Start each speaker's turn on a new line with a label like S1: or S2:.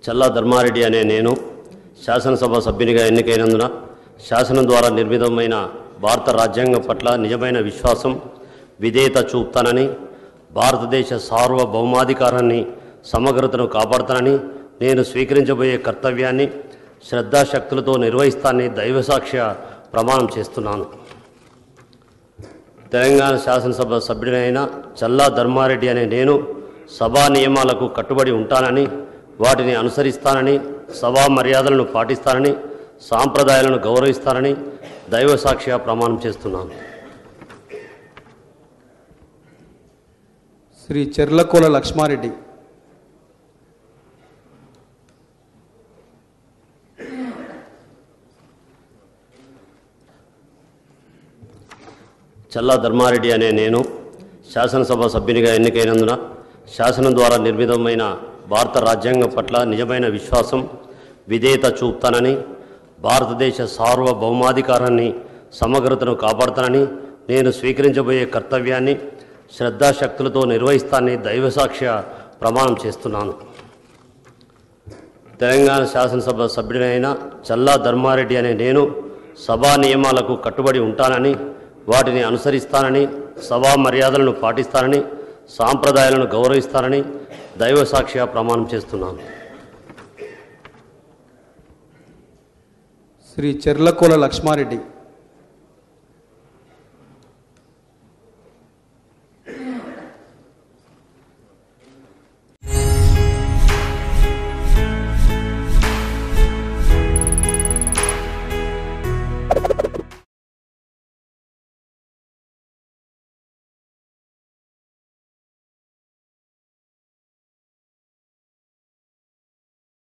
S1: చల్లా ధర్మారెడ్డి అనే నేను శాసనసభ సభ్యునిగా ఎన్నికైనందున శాసనం ద్వారా నిర్మితమైన భారత రాజ్యాంగం పట్ల నిజమైన విశ్వాసం విధేయత చూపుతానని, భారతదేశ సార్వభౌమాధికారాన్ని సమగ్రతను కాపాడుతానని, నేను స్వీకరించబోయే కర్తవ్యాన్ని శ్రద్ధాశక్తులతో నిర్వహిస్తానని దైవసాక్ష్య ప్రమాణం చేస్తున్నాను. తెలంగాణ శాసనసభ సభ్యుడైన చల్లా ధర్మారెడ్డి అనే నేను సభా నియమాలకు కట్టుబడి ఉంటానని, వాటిని అనుసరిస్తానని, సభా మర్యాదలను పాటిస్తానని, సాంప్రదాయాలను గౌరవిస్తానని దైవసాక్ష్య ప్రమాణం చేస్తున్నాను.
S2: శ్రీ చెర్లకోల లక్ష్మారెడ్డి.
S1: చల్లా ధర్మారెడ్డి అనే నేను శాసనసభ సభ్యునిగా ఎన్నికైనందున శాసనం ద్వారా నిర్మితమైన భారత రాజ్యాంగం పట్ల నిజమైన విశ్వాసం విధేయత చూపుతానని, భారతదేశ సార్వభౌమాధికారాన్ని సమగ్రతను కాపాడుతానని, నేను స్వీకరించబోయే కర్తవ్యాన్ని శ్రద్ధాశక్తులతో నిర్వహిస్తానని దైవసాక్ష్య ప్రమాణం చేస్తున్నాను. తెలంగాణ శాసనసభ సభ్యుడైన చల్లా ధర్మారెడ్డి అనే నేను సభా నియమాలకు కట్టుబడి ఉంటానని, వాటిని అనుసరిస్తానని, సభా మర్యాదలను పాటిస్తానని, సాంప్రదాయాలను గౌరవిస్తానని దైవసాక్ష్య ప్రమాణం చేస్తున్నాను.
S2: శ్రీ చెర్లకోల లక్ష్మారెడ్డి.